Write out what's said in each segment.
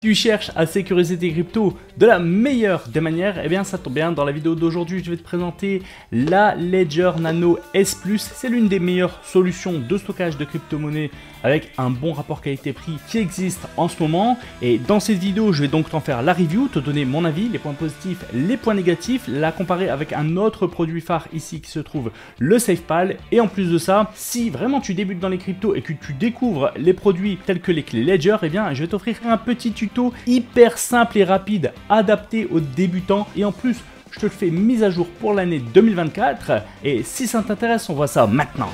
Tu cherches à sécuriser tes cryptos de la meilleure des manières, eh bien ça tombe bien, dans la vidéo d'aujourd'hui je vais te présenter la Ledger Nano S+. C'est l'une des meilleures solutions de stockage de crypto-monnaies avec un bon rapport qualité-prix qui existe en ce moment. Et dans cette vidéo je vais donc t'en faire la review, te donner mon avis, les points positifs, les points négatifs, la comparer avec un autre produit phare ici qui se trouve le SafePal. Et en plus de ça, si vraiment tu débutes dans les cryptos et que tu découvres les produits tels que les clés Ledger, eh bien je vais t'offrir un petit tuto hyper simple et rapide, adapté aux débutants, et en plus je te le fais mise à jour pour l'année 2024. Et si ça t'intéresse, on voit ça maintenant.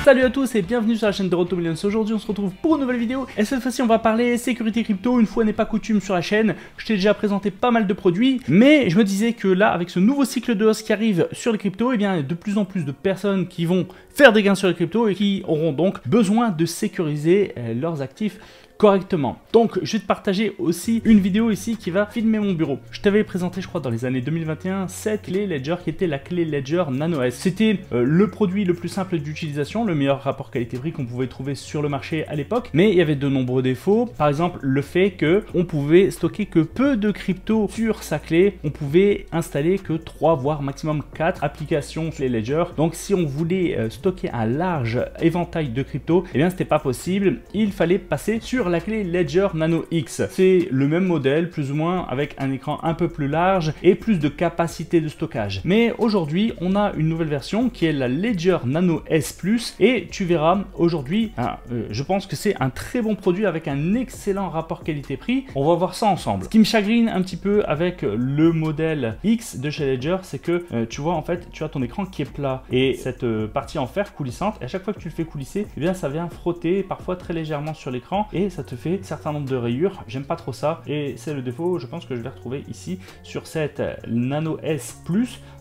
Salut à tous et bienvenue sur la chaîne de Road to Millions. Aujourd'hui on se retrouve pour une nouvelle vidéo et cette fois-ci on va parler sécurité crypto. Une fois n'est pas coutume sur la chaîne, je t'ai déjà présenté pas mal de produits, mais je me disais que là avec ce nouveau cycle de hausse qui arrive sur les cryptos, eh bien il y a de plus en plus de personnes qui vont faire des gains sur les cryptos et qui auront donc besoin de sécuriser leurs actifs correctement. Donc je vais te partager aussi une vidéo ici qui va filmer mon bureau. Je t'avais présenté, je crois dans les années 2021, cette clé Ledger qui était la clé Ledger Nano S. C'était le produit le plus simple d'utilisation, le meilleur rapport qualité-prix qu'on pouvait trouver sur le marché à l'époque, mais il y avait de nombreux défauts. Par exemple le fait que on pouvait stocker que peu de crypto sur sa clé, on pouvait installer que 3 voire maximum 4 applications clé Ledger. Donc si on voulait stocker un large éventail de crypto, eh bien c'était pas possible, il fallait passer sur la clé Ledger Nano X. C'est le même modèle plus ou moins avec un écran un peu plus large et plus de capacité de stockage. Mais aujourd'hui on a une nouvelle version qui est la Ledger Nano S+, et tu verras aujourd'hui, je pense que c'est un très bon produit avec un excellent rapport qualité-prix. On va voir ça ensemble. Ce qui me chagrine un petit peu avec le modèle X de chez Ledger, c'est que tu vois en fait tu as ton écran qui est plat et cette partie en fer coulissante, et à chaque fois que tu le fais coulisser, eh bien ça vient frotter parfois très légèrement sur l'écran et ça te fait un certain nombre de rayures. J'aime pas trop ça et c'est le défaut, je pense, que je vais retrouver ici sur cette Nano S+,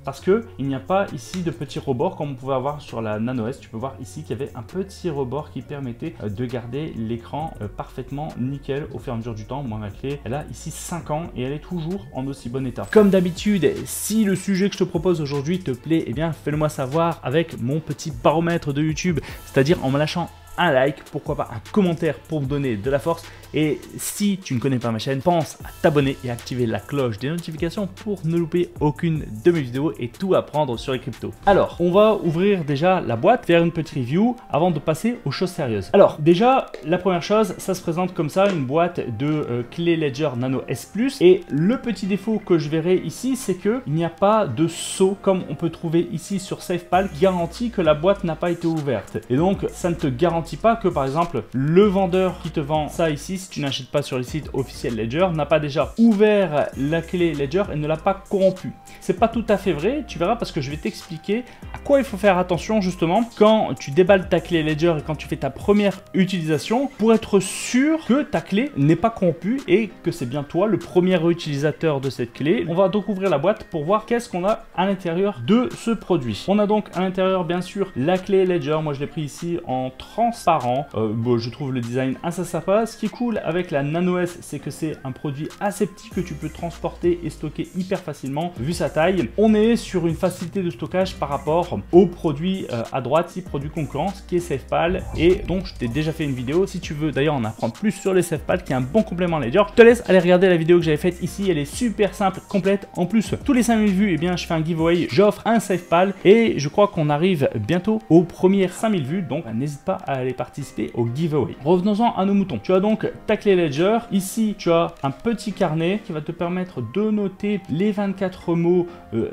parce que il n'y a pas ici de petits rebords comme on pouvait avoir sur la Nano S. Tu peux voir ici qu'il y avait un petit rebord qui permettait de garder l'écran parfaitement nickel au fur et à mesure du temps. Moi ma clé elle a ici 5 ans et elle est toujours en aussi bon état. Comme d'habitude, si le sujet que je te propose aujourd'hui te plaît, eh bien fais-le moi savoir avec mon petit baromètre de YouTube, c'est-à-dire en me lâchant un like, pourquoi pas un commentaire pour me donner de la force. Et si tu ne connais pas ma chaîne, pense à t'abonner et activer la cloche des notifications pour ne louper aucune de mes vidéos et tout apprendre sur les cryptos. Alors, on va ouvrir déjà la boîte, faire une petite review avant de passer aux choses sérieuses. Alors, déjà, la première chose, ça se présente comme ça, une boîte de clé Ledger Nano S+. Et le petit défaut que je verrai ici, c'est qu'il n'y a pas de sceau comme on peut trouver ici sur SafePal qui garantit que la boîte n'a pas été ouverte. Et donc, ça ne te garantit pas que par exemple, le vendeur qui te vend ça ici, si tu n'achètes pas sur les sites officiels Ledger, n'a pas déjà ouvert la clé Ledger et ne l'a pas corrompue. C'est pas tout à fait vrai, tu verras, parce que je vais t'expliquer à quoi il faut faire attention justement quand tu déballes ta clé Ledger et quand tu fais ta première utilisation pour être sûr que ta clé n'est pas corrompue et que c'est bien toi le premier utilisateur de cette clé. On va donc ouvrir la boîte pour voir qu'est-ce qu'on a à l'intérieur de ce produit. On a donc à l'intérieur bien sûr la clé Ledger, moi je l'ai pris ici en transparent. Bon, je trouve le design assez sympa. Ce qui est cool avec la Nano S, c'est que c'est un produit assez petit que tu peux transporter et stocker hyper facilement vu sa taille. On est sur une facilité de stockage par rapport aux produits à droite, si produits concurrents, qui est SafePal, et donc je t'ai déjà fait une vidéo. Si tu veux d'ailleurs en apprendre plus sur les SafePal, qui est un bon complément Ledger, je te laisse aller regarder la vidéo que j'avais faite ici. Elle est super simple, complète. En plus, tous les 5000 vues, eh bien je fais un giveaway, j'offre un SafePal et je crois qu'on arrive bientôt aux premières 5000 vues, donc n'hésite pas à aller participer au giveaway. Revenons-en à nos moutons. Tu as donc ta clé Ledger. Ici, tu as un petit carnet qui va te permettre de noter les 24 mots.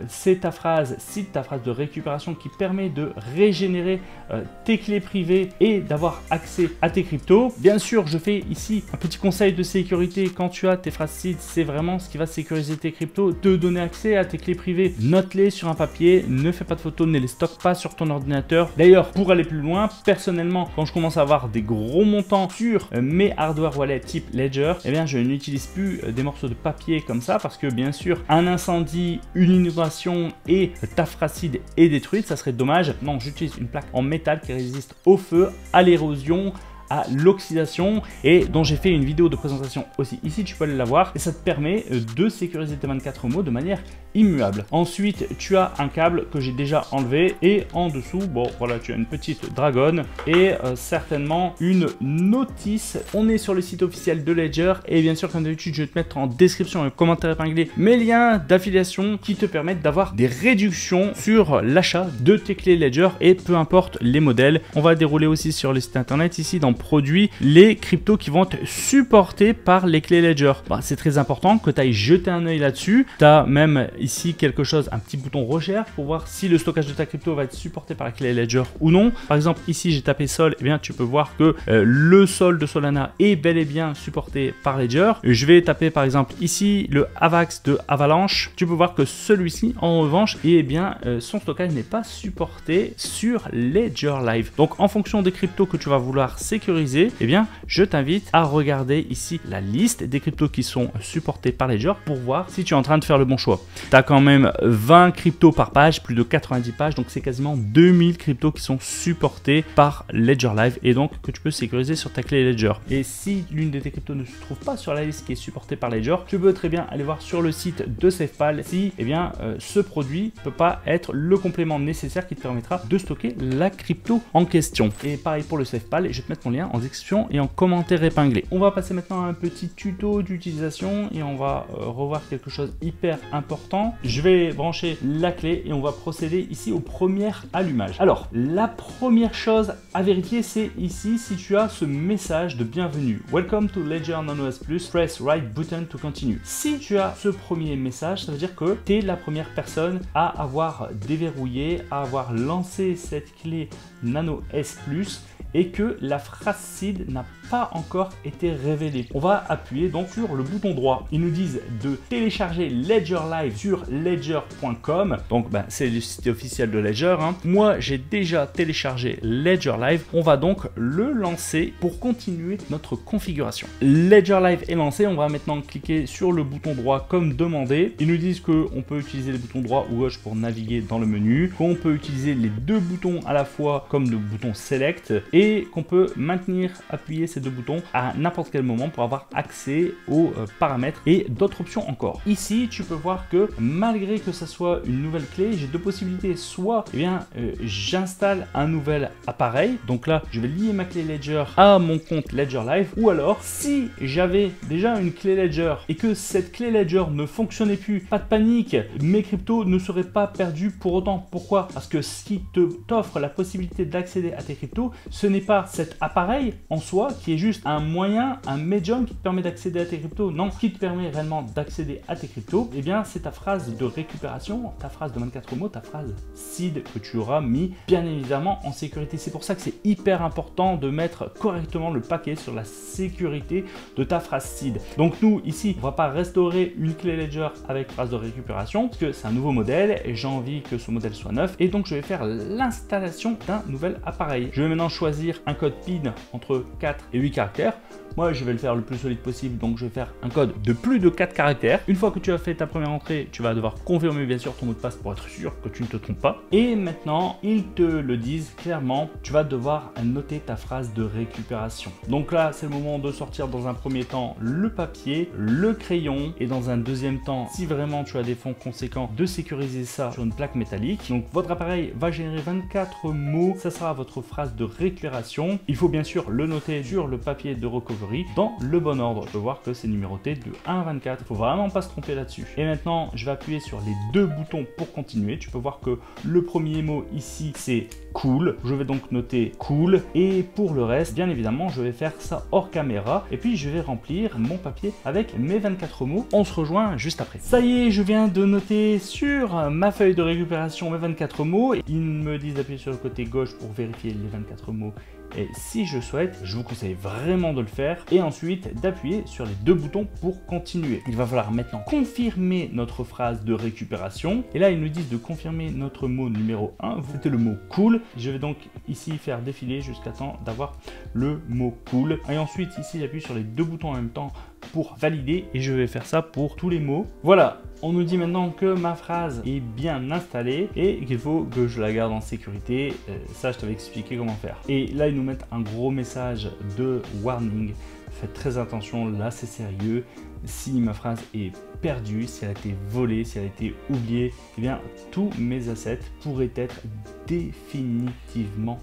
C'est ta phrase, cite ta phrase de récupération qui permet de régénérer tes clés privées et d'avoir accès à tes cryptos. Bien sûr, je fais ici un petit conseil de sécurité. Quand tu as tes phrases cite, c'est vraiment ce qui va sécuriser tes cryptos, te donner accès à tes clés privées. Note-les sur un papier, ne fais pas de photos, ne les stocke pas sur ton ordinateur. D'ailleurs, pour aller plus loin, personnellement, quand je commence à avoir des gros montants sur mes hardware wallets type Ledger, eh bien je n'utilise plus des morceaux de papier comme ça, parce que bien sûr un incendie, une inondation et ta phrase est détruite, ça serait dommage. Non, j'utilise une plaque en métal qui résiste au feu, à l'érosion, à l'oxydation et dont j'ai fait une vidéo de présentation aussi ici, tu peux aller la voir et ça te permet de sécuriser tes 24 mots de manière immuable. Ensuite, tu as un câble que j'ai déjà enlevé et en dessous, bon voilà, tu as une petite dragonne et certainement une notice. On est sur le site officiel de Ledger et bien sûr comme d'habitude, je vais te mettre en description et commentaire épinglé mes liens d'affiliation qui te permettent d'avoir des réductions sur l'achat de tes clés Ledger et peu importe les modèles. On va dérouler aussi sur le site internet ici dans produits les cryptos qui vont être supportés par les clés Ledger. Bah, c'est très important que tu ailles jeter un œil là-dessus. Tu as même ici quelque chose, un petit bouton recherche pour voir si le stockage de ta crypto va être supporté par la clé Ledger ou non. Par exemple ici j'ai tapé Sol, et bien tu peux voir que le Sol de Solana est bel et bien supporté par Ledger. Je vais taper par exemple ici le Avax de Avalanche. Tu peux voir que celui-ci en revanche, et bien son stockage n'est pas supporté sur Ledger Live. Donc en fonction des cryptos que tu vas vouloir sécuriser, et bien je t'invite à regarder ici la liste des cryptos qui sont supportés par Ledger pour voir si tu es en train de faire le bon choix. Tu as quand même 20 cryptos par page, plus de 90 pages, donc c'est quasiment 2000 cryptos qui sont supportés par Ledger Live et donc que tu peux sécuriser sur ta clé Ledger. Et si l'une de tes cryptos ne se trouve pas sur la liste qui est supportée par Ledger, tu peux très bien aller voir sur le site de SafePal si ce produit peut pas être le complément nécessaire qui te permettra de stocker la crypto en question. Et pareil pour le SafePal, je vais te mettre mon lien en description et en commentaire épinglé. On va passer maintenant à un petit tuto d'utilisation et on va revoir quelque chose hyper important. Je vais brancher la clé et on va procéder ici au premier allumage. Alors, la première chose à vérifier, c'est ici si tu as ce message de bienvenue. Welcome to Ledger Nano S+, press right button to continue. Si tu as ce premier message, ça veut dire que tu es la première personne à avoir déverrouillé, à avoir lancé cette clé Nano S+, et que la phrase seed n'a pas encore été révélée. On va appuyer donc sur le bouton droit. Ils nous disent de télécharger Ledger Live sur ledger.com. Donc c'est le site officiel de Ledger. Moi j'ai déjà téléchargé Ledger Live. On va donc le lancer pour continuer notre configuration. Ledger Live est lancé. On va maintenant cliquer sur le bouton droit comme demandé. Ils nous disent qu'on peut utiliser les boutons droit ou gauche pour naviguer dans le menu, qu'on peut utiliser les deux boutons à la fois comme le bouton select et qu'on peut maintenir appuyé ces deux boutons à n'importe quel moment pour avoir accès aux paramètres et d'autres options encore. Ici, tu peux voir que malgré que ça soit une nouvelle clé, j'ai deux possibilités. Soit j'installe un nouvel appareil, donc là je vais lier ma clé Ledger à mon compte Ledger Live, ou alors si j'avais déjà une clé Ledger et que cette clé Ledger ne fonctionnait plus, pas de panique, mes cryptos ne seraient pas perdus pour autant. Pourquoi? Parce que ce qui t'offre la possibilité d'accéder à tes cryptos, ce n'est pas cet appareil en soi qui est juste un moyen, un médium qui te permet d'accéder à tes cryptos. Non, ce qui te permet réellement d'accéder à tes cryptos, et bien c'est ta phrase de récupération, ta phrase de 24 mots, ta phrase seed que tu auras mis bien évidemment en sécurité. C'est pour ça que c'est hyper important de mettre correctement le paquet sur la sécurité de ta phrase seed. Donc nous ici, on va pas restaurer une clé Ledger avec phrase de récupération parce que c'est un nouveau modèle et j'ai envie que ce modèle soit neuf, et donc je vais faire l'installation d'un nouvel appareil. Je vais maintenant choisir un code PIN entre 4 et 8 caractères. Moi, je vais le faire le plus solide possible, donc je vais faire un code de plus de 4 caractères. Une fois que tu as fait ta première entrée, tu vas devoir confirmer bien sûr ton mot de passe pour être sûr que tu ne te trompes pas. Et maintenant, ils te le disent clairement, tu vas devoir noter ta phrase de récupération. Donc là, c'est le moment de sortir dans un premier temps le papier, le crayon, et dans un deuxième temps, si vraiment tu as des fonds conséquents, de sécuriser ça sur une plaque métallique. Donc votre appareil va générer 24 mots, ça sera votre phrase de récupération. Il faut bien sûr le noter sur le papier de recovery dans le bon ordre. Je peux voir que c'est numéroté de 1 à 24. Il faut vraiment pas se tromper là-dessus. Et maintenant, je vais appuyer sur les deux boutons pour continuer. Tu peux voir que le premier mot ici, c'est cool. Je vais donc noter cool. Et pour le reste, bien évidemment, je vais faire ça hors caméra. Et puis, je vais remplir mon papier avec mes 24 mots. On se rejoint juste après. Ça y est, je viens de noter sur ma feuille de récupération mes 24 mots. Ils me disent d'appuyer sur le côté gauche pour vérifier les 24 mots. Et si je souhaite, je vous conseille vraiment de le faire et ensuite d'appuyer sur les deux boutons pour continuer. Il va falloir maintenant confirmer notre phrase de récupération. Et là, ils nous disent de confirmer notre mot numéro 1. C'était le mot cool. Je vais donc ici faire défiler jusqu'à temps d'avoir le mot cool. Et ensuite, ici, j'appuie sur les deux boutons en même temps pour valider et je vais faire ça pour tous les mots. Voilà, on nous dit maintenant que ma phrase est bien installée et qu'il faut que je la garde en sécurité. Ça, je t'avais expliqué comment faire. Et là, ils nous mettent un gros message de warning. Faites très attention, là c'est sérieux. Si ma phrase est perdue, si elle a été volée, si elle a été oubliée, eh bien tous mes assets pourraient être définitivement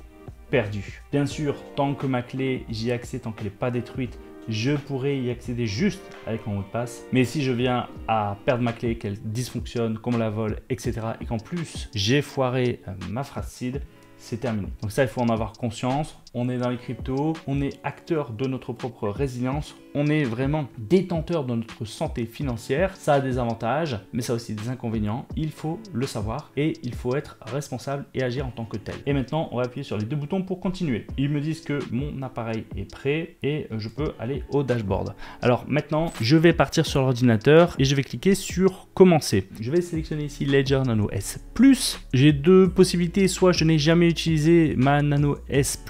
perdus. Bien sûr, tant que ma clé, j'y ai accès, tant qu'elle n'est pas détruite, je pourrais y accéder juste avec mon mot de passe. Mais si je viens à perdre ma clé, qu'elle dysfonctionne, qu'on me la vole, etc. et qu'en plus j'ai foiré ma phrase seed, c'est terminé. Donc ça, il faut en avoir conscience. On est dans les cryptos, on est acteur de notre propre résilience, on est vraiment détenteur de notre santé financière. Ça a des avantages, mais ça a aussi des inconvénients. Il faut le savoir et il faut être responsable et agir en tant que tel. Et maintenant, on va appuyer sur les deux boutons pour continuer. Ils me disent que mon appareil est prêt et je peux aller au dashboard. Alors maintenant, je vais partir sur l'ordinateur et je vais cliquer sur commencer. Je vais sélectionner ici Ledger Nano S+. J'ai deux possibilités, soit je n'ai jamais utilisé ma Nano S+,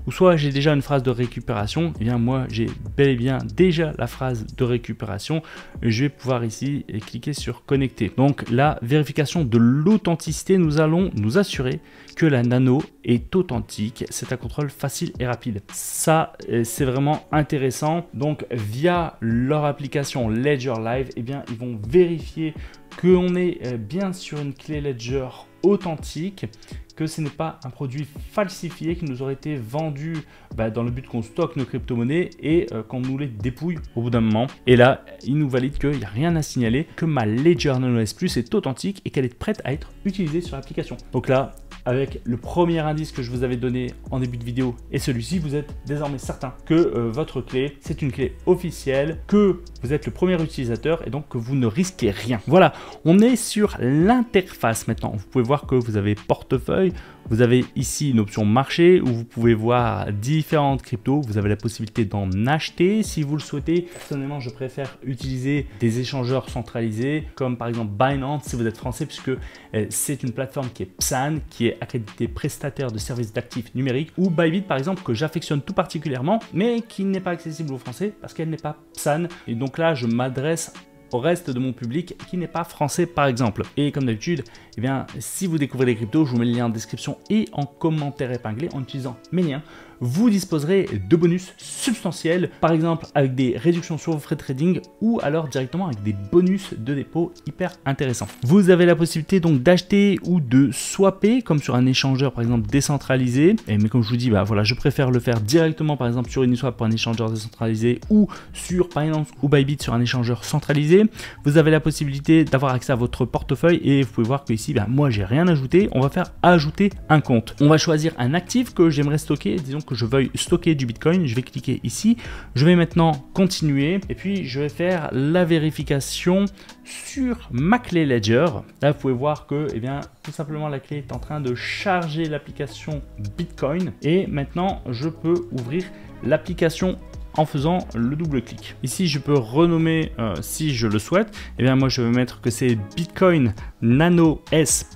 ou soit j'ai déjà une phrase de récupération. Et bien moi j'ai bel et bien déjà la phrase de récupération. Je vais pouvoir ici cliquer sur connecter. Donc la vérification de l'authenticité, nous allons nous assurer que la nano est authentique. C'est un contrôle facile et rapide. Ça c'est vraiment intéressant. Donc via leur application Ledger Live, et bien ils vont vérifier qu'on est bien sur une clé Ledger authentique, que ce n'est pas un produit falsifié qui nous aurait été vendu dans le but qu'on stocke nos crypto-monnaies et qu'on nous les dépouille au bout d'un moment. Et là, il nous valide qu'il n'y a rien à signaler, que ma Ledger Nano S+ est authentique et qu'elle est prête à être utilisée sur l'application. Donc là, avec le premier indice que je vous avais donné en début de vidéo et celui-ci, vous êtes désormais certain que votre clé, c'est une clé officielle, que vous êtes le premier utilisateur et donc que vous ne risquez rien. Voilà, on est sur l'interface maintenant. Vous pouvez voir que vous avez portefeuille, vous avez ici une option marché où vous pouvez voir différentes cryptos. Vous avez la possibilité d'en acheter si vous le souhaitez. Personnellement, je préfère utiliser des échangeurs centralisés comme par exemple Binance si vous êtes français, puisque c'est une plateforme qui est PSAN, qui est accréditée prestataire de services d'actifs numériques, ou Bybit par exemple que j'affectionne tout particulièrement, mais qui n'est pas accessible aux Français parce qu'elle n'est pas PSAN. Et donc là, je m'adresse au reste de mon public qui n'est pas français par exemple. Et comme d'habitude, eh bien, si vous découvrez les cryptos, je vous mets le lien en description et en commentaire épinglé. En utilisant mes liens, vous disposerez de bonus substantiels, par exemple avec des réductions sur vos frais de trading ou alors directement avec des bonus de dépôt hyper intéressants. Vous avez la possibilité donc d'acheter ou de swapper comme sur un échangeur par exemple décentralisé. Mais comme je vous dis, voilà, je préfère le faire directement par exemple sur Uniswap pour un échangeur décentralisé ou sur Binance ou Bybit sur un échangeur centralisé. Vous avez la possibilité d'avoir accès à votre portefeuille et vous pouvez voir que ici, moi j'ai rien ajouté. On va faire ajouter un compte. On va choisir un actif que j'aimerais stocker. Disons que je veuille stocker du Bitcoin. Je vais cliquer ici. Je vais maintenant continuer et puis je vais faire la vérification sur ma clé Ledger. Là, vous pouvez voir que, tout simplement, la clé est en train de charger l'application Bitcoin et maintenant je peux ouvrir l'application en faisant le double clic. Ici, je peux renommer si je le souhaite. Moi, je vais mettre que c'est Bitcoin Nano S+,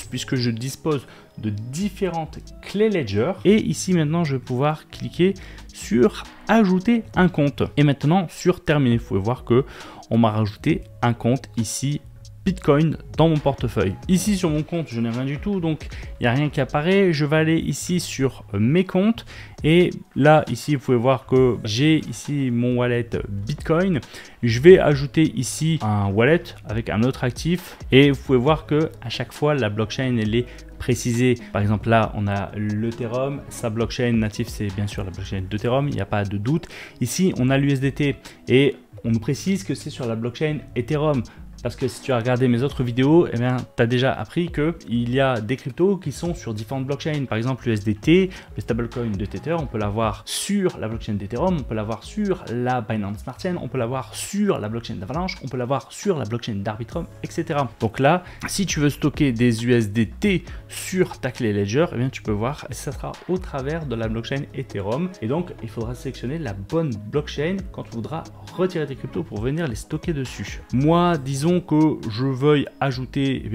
puisque je dispose de différentes clés Ledger. Et ici, maintenant, je vais pouvoir cliquer sur ajouter un compte. Et maintenant, sur terminer, vous pouvez voir que on m'a rajouté un compte ici, Bitcoin, dans mon portefeuille. Ici sur mon compte, je n'ai rien du tout, donc il n'y a rien qui apparaît. Je vais aller ici sur mes comptes et là, ici, vous pouvez voir que j'ai ici mon wallet Bitcoin. Je vais ajouter ici un wallet avec un autre actif et vous pouvez voir que à chaque fois, la blockchain, elle est précisée. Par exemple, là, on a l'Ethereum. Sa blockchain native, c'est bien sûr la blockchain d'Ethereum. Il n'y a pas de doute. Ici, on a l'USDT et on nous précise que c'est sur la blockchain Ethereum. Parce que si tu as regardé mes autres vidéos, tu as déjà appris qu'il y a des cryptos qui sont sur différentes blockchains. Par exemple, l'USDT, le stablecoin de Tether, on peut l'avoir sur la blockchain d'Ethereum, on peut l'avoir sur la Binance Smart Chain, on peut l'avoir sur la blockchain d'Avalanche, on peut l'avoir sur la blockchain d'Arbitrum, etc. Donc là, si tu veux stocker des USDT sur ta clé Ledger, tu peux voir, ça sera au travers de la blockchain Ethereum. Et donc, il faudra sélectionner la bonne blockchain quand tu voudras retirer tes cryptos pour venir les stocker dessus. Moi, disons que je veuille ajouter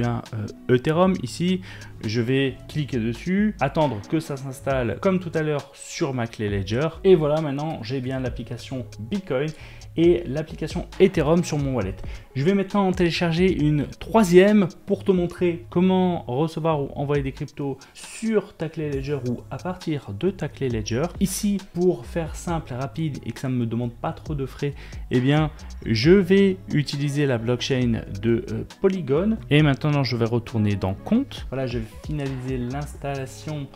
Ethereum ici, je vais cliquer dessus, attendre que ça s'installe comme tout à l'heure sur ma clé Ledger. Et voilà, maintenant j'ai bien l'application Bitcoin et l'application Ethereum sur mon wallet. Je vais maintenant en télécharger une troisième pour te montrer comment recevoir ou envoyer des cryptos sur ta clé Ledger ou à partir de ta clé Ledger. Ici, pour faire simple et rapide et que ça ne me demande pas trop de frais, eh bien, je vais utiliser la blockchain de Polygon. Et maintenant, je vais retourner dans Compte. Voilà, je vais finaliser l'installation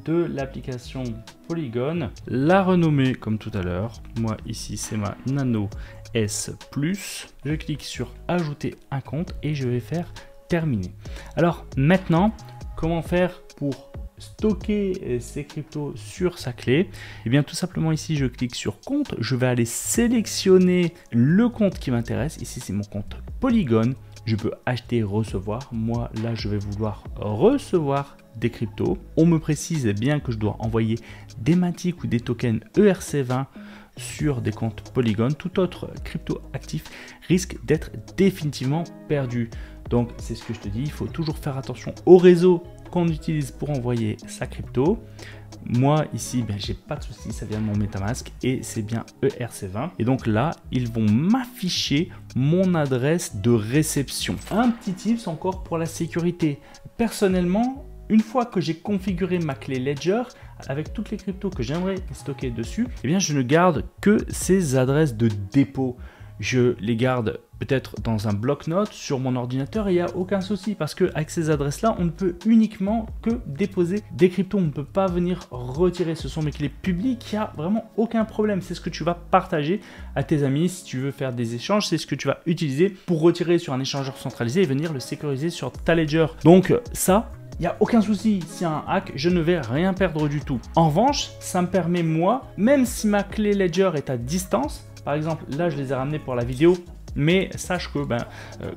de l'application Polygon, la renommer comme tout à l'heure. Moi ici c'est ma Nano S+. Je clique sur ajouter un compte et je vais faire terminer. Alors maintenant, comment faire pour stocker ces cryptos sur sa clé? Et bien tout simplement ici je clique sur compte, je vais aller sélectionner le compte qui m'intéresse. Ici c'est mon compte Polygon. Je peux acheter, recevoir. Moi, là, je vais vouloir recevoir des cryptos. On me précise bien que je dois envoyer des Matic ou des tokens ERC20 sur des comptes Polygon. Tout autre crypto actif risque d'être définitivement perdu. Donc, c'est ce que je te dis. Il faut toujours faire attention au réseau qu'on utilise pour envoyer sa crypto. Moi ici, j'ai pas de souci, ça vient de mon MetaMask et c'est bien ERC20. Et donc là, ils vont m'afficher mon adresse de réception. Un petit tips encore pour la sécurité. Personnellement, une fois que j'ai configuré ma clé Ledger avec toutes les cryptos que j'aimerais stocker dessus, eh bien je ne garde que ces adresses de dépôt. Je les garde peut-être dans un bloc-notes sur mon ordinateur et il n'y a aucun souci parce qu'avec ces adresses-là, on ne peut uniquement que déposer des cryptos. On ne peut pas venir retirer. Ce sont mes clés publiques, il n'y a vraiment aucun problème. C'est ce que tu vas partager à tes amis si tu veux faire des échanges. C'est ce que tu vas utiliser pour retirer sur un échangeur centralisé et venir le sécuriser sur ta Ledger. Donc ça, il n'y a aucun souci, s'il y a un hack, je ne vais rien perdre du tout. En revanche, ça me permet moi, même si ma clé Ledger est à distance, par exemple, là, je les ai ramenés pour la vidéo, mais sache que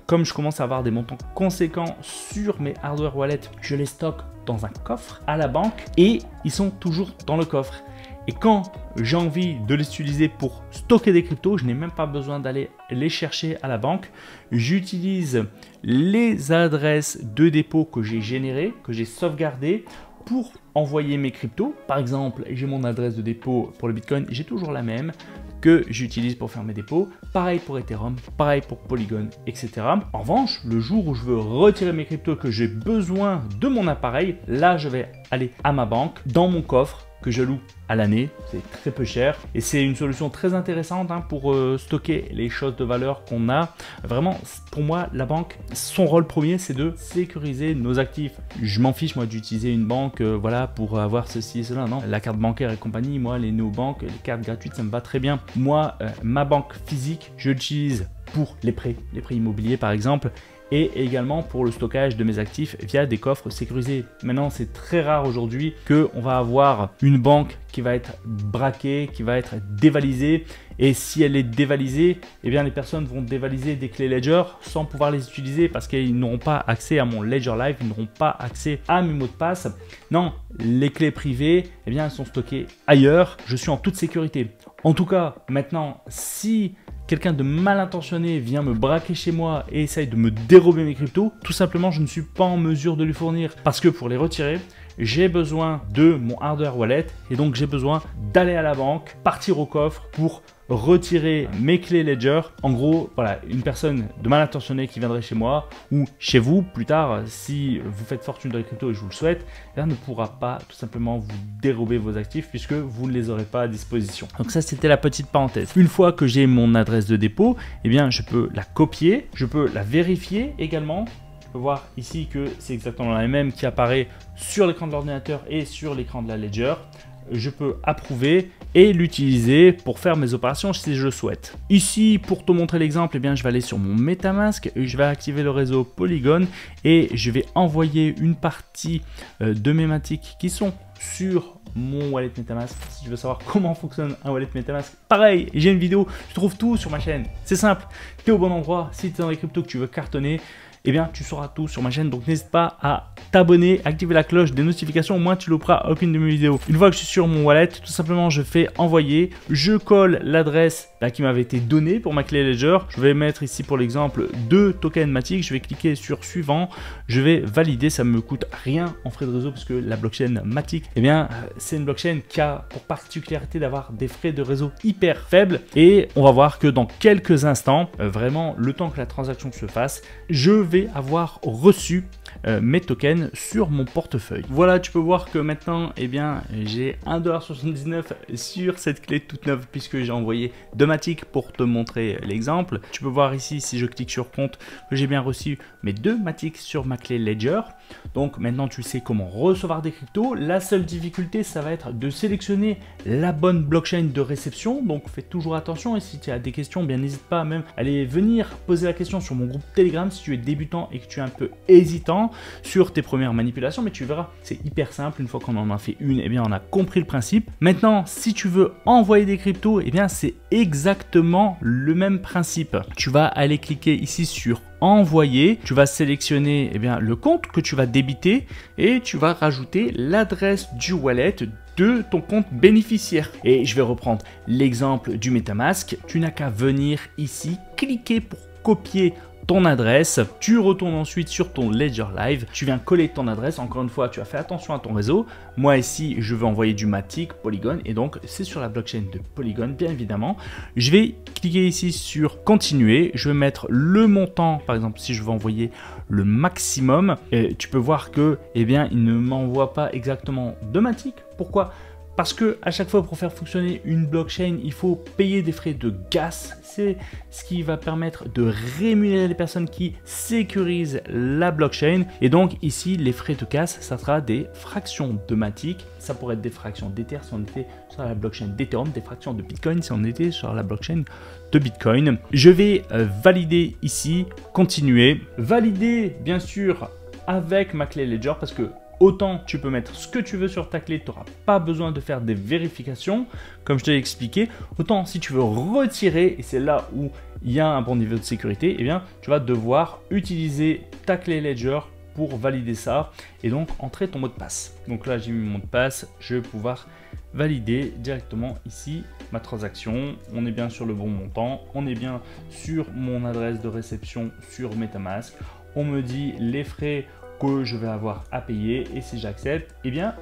comme je commence à avoir des montants conséquents sur mes hardware wallets, je les stocke dans un coffre à la banque et ils sont toujours dans le coffre. Et quand j'ai envie de les utiliser pour stocker des cryptos, je n'ai même pas besoin d'aller les chercher à la banque. J'utilise les adresses de dépôt que j'ai générées, que j'ai sauvegardées pour envoyer mes cryptos. Par exemple, j'ai mon adresse de dépôt pour le Bitcoin, j'ai toujours la même que j'utilise pour faire mes dépôts. Pareil pour Ethereum, pareil pour Polygon, etc. En revanche, le jour où je veux retirer mes cryptos, que j'ai besoin de mon appareil, là, je vais aller à ma banque, dans mon coffre, que je loue à l'année, c'est très peu cher et c'est une solution très intéressante pour stocker les choses de valeur qu'on a. Vraiment, pour moi, la banque, son rôle premier, c'est de sécuriser nos actifs. Je m'en fiche, moi, d'utiliser une banque voilà, pour avoir ceci et cela. Non, la carte bancaire et compagnie, moi, les néobanques, les cartes gratuites, ça me va très bien. Moi, ma banque physique, je l'utilise pour les prêts immobiliers, par exemple, et également pour le stockage de mes actifs via des coffres sécurisés. Maintenant, c'est très rare aujourd'hui qu'on va avoir une banque qui va être braquée, qui va être dévalisée. Et si elle est dévalisée, eh bien les personnes vont dévaliser des clés Ledger sans pouvoir les utiliser parce qu'ils n'auront pas accès à mon Ledger Live, ils n'auront pas accès à mes mots de passe. Non, les clés privées, eh bien elles sont stockées ailleurs. Je suis en toute sécurité. En tout cas, maintenant, si quelqu'un de mal intentionné vient me braquer chez moi et essaye de me dérober mes cryptos, tout simplement, je ne suis pas en mesure de lui fournir parce que pour les retirer, j'ai besoin de mon hardware wallet et donc j'ai besoin d'aller à la banque, partir au coffre pour retirer mes clés Ledger. En gros, voilà, une personne de mal intentionnée qui viendrait chez moi ou chez vous plus tard, si vous faites fortune dans les cryptos et je vous le souhaite, elle ne pourra pas tout simplement vous dérober vos actifs puisque vous ne les aurez pas à disposition. Donc ça, c'était la petite parenthèse. Une fois que j'ai mon adresse de dépôt, eh bien, je peux la copier, je peux la vérifier également. On peut voir ici que c'est exactement la même qui apparaît sur l'écran de l'ordinateur et sur l'écran de la Ledger. Je peux approuver et l'utiliser pour faire mes opérations si je le souhaite. Ici, pour te montrer l'exemple, eh bien, je vais aller sur mon MetaMask, je vais activer le réseau Polygon et je vais envoyer une partie de mes Matic qui sont sur mon wallet MetaMask. Si tu veux savoir comment fonctionne un wallet MetaMask, pareil, j'ai une vidéo, tu trouves tout sur ma chaîne. C'est simple, tu es au bon endroit. Si tu es dans les cryptos que tu veux cartonner, eh bien tu sauras tout sur ma chaîne. Donc n'hésite pas à t'abonner, activer la cloche des notifications, au moins tu louperas aucune de mes vidéos. Une fois que je suis sur mon wallet, tout simplement je fais envoyer, je colle l'adresse qui m'avait été donnée pour ma clé Ledger. Je vais mettre ici pour l'exemple 2 tokens Matic, je vais cliquer sur suivant, je vais valider, ça ne me coûte rien en frais de réseau parce que la blockchain Matic, eh bien c'est une blockchain qui a pour particularité d'avoir des frais de réseau hyper faibles et on va voir que dans quelques instants, vraiment le temps que la transaction se fasse, je vais avoir reçu mes tokens sur mon portefeuille. Voilà, tu peux voir que maintenant, eh bien, j'ai 1,79$ sur cette clé toute neuve puisque j'ai envoyé de Matic pour te montrer l'exemple. Tu peux voir ici, si je clique sur compte, que j'ai bien reçu mes 2 Matic sur ma clé Ledger. Donc maintenant, tu sais comment recevoir des cryptos. La seule difficulté, ça va être de sélectionner la bonne blockchain de réception. Donc fais toujours attention et si tu as des questions, bien n'hésite pas à même aller venir poser la question sur mon groupe Telegram si tu es débutant et que tu es un peu hésitant sur tes premières manipulations, mais tu verras, c'est hyper simple. Une fois qu'on en a fait une, eh bien on a compris le principe. Maintenant, si tu veux envoyer des cryptos, eh bien c'est exactement le même principe. Tu vas aller cliquer ici sur envoyer, tu vas sélectionner eh bien, le compte que tu vas débiter et tu vas rajouter l'adresse du wallet de ton compte bénéficiaire. Et je vais reprendre l'exemple du MetaMask. Tu n'as qu'à venir ici, cliquer pour copier ton adresse, tu retournes ensuite sur ton Ledger Live, tu viens coller ton adresse, encore une fois tu as fait attention à ton réseau. Moi ici je veux envoyer du Matic, Polygon, et donc c'est sur la blockchain de Polygon bien évidemment. Je vais cliquer ici sur continuer, je vais mettre le montant, par exemple si je veux envoyer le maximum, et tu peux voir que eh bien il ne m'envoie pas exactement de Matic. Pourquoi ? Parce que à chaque fois pour faire fonctionner une blockchain, il faut payer des frais de gaz. C'est ce qui va permettre de rémunérer les personnes qui sécurisent la blockchain. Et donc ici, les frais de gaz, ça sera des fractions de Matic. Ça pourrait être des fractions d'Ether si on était sur la blockchain d'Ethereum, des fractions de Bitcoin si on était sur la blockchain de Bitcoin. Je vais valider ici, continuer. Valider bien sûr avec ma clé Ledger parce que autant tu peux mettre ce que tu veux sur ta clé, tu n'auras pas besoin de faire des vérifications, comme je te l'ai expliqué. Autant si tu veux retirer, et c'est là où il y a un bon niveau de sécurité, eh bien, tu vas devoir utiliser ta clé Ledger pour valider ça et donc entrer ton mot de passe. Donc là, j'ai mis mon mot de passe, je vais pouvoir valider directement ici ma transaction. On est bien sur le bon montant, on est bien sur mon adresse de réception sur MetaMask. On me dit les frais que je vais avoir à payer et si j'accepte, eh bien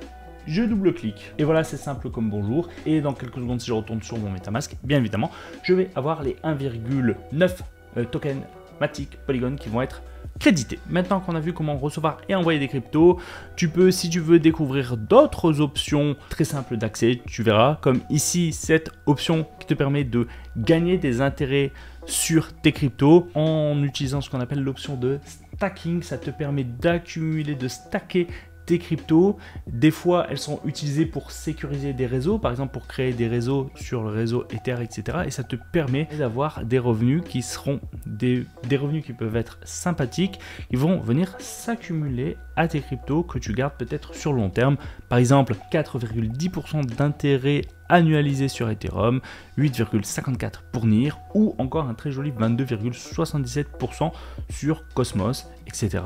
je double-clique. Et voilà, c'est simple comme bonjour. Et dans quelques secondes, si je retourne sur mon MetaMask, bien évidemment, je vais avoir les 1,9 tokens Matic Polygon qui vont être crédités. Maintenant qu'on a vu comment recevoir et envoyer des cryptos, tu peux, si tu veux découvrir d'autres options très simples d'accès, tu verras, comme ici, cette option qui te permet de gagner des intérêts sur tes cryptos en utilisant ce qu'on appelle l'option de stacking. Ça te permet d'accumuler, de stacker tes cryptos. Des fois, elles sont utilisées pour sécuriser des réseaux, par exemple pour créer des réseaux sur le réseau Ether, etc. Et ça te permet d'avoir des revenus qui seront des revenus qui peuvent être sympathiques. Ils vont venir s'accumuler à tes cryptos que tu gardes peut-être sur le long terme. Par exemple, 4,10% d'intérêt annualisé sur Ethereum, 8,54 pour NIR ou encore un très joli 22,77% sur Cosmos, etc.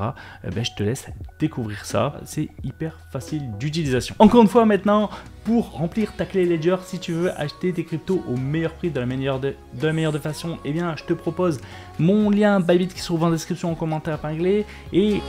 Je te laisse découvrir ça, c'est hyper facile d'utilisation. Encore une fois maintenant, pour remplir ta clé Ledger, si tu veux acheter tes cryptos au meilleur prix de la meilleure de façon, eh bien je te propose mon lien Bybit qui se trouve en description en commentaire épinglé et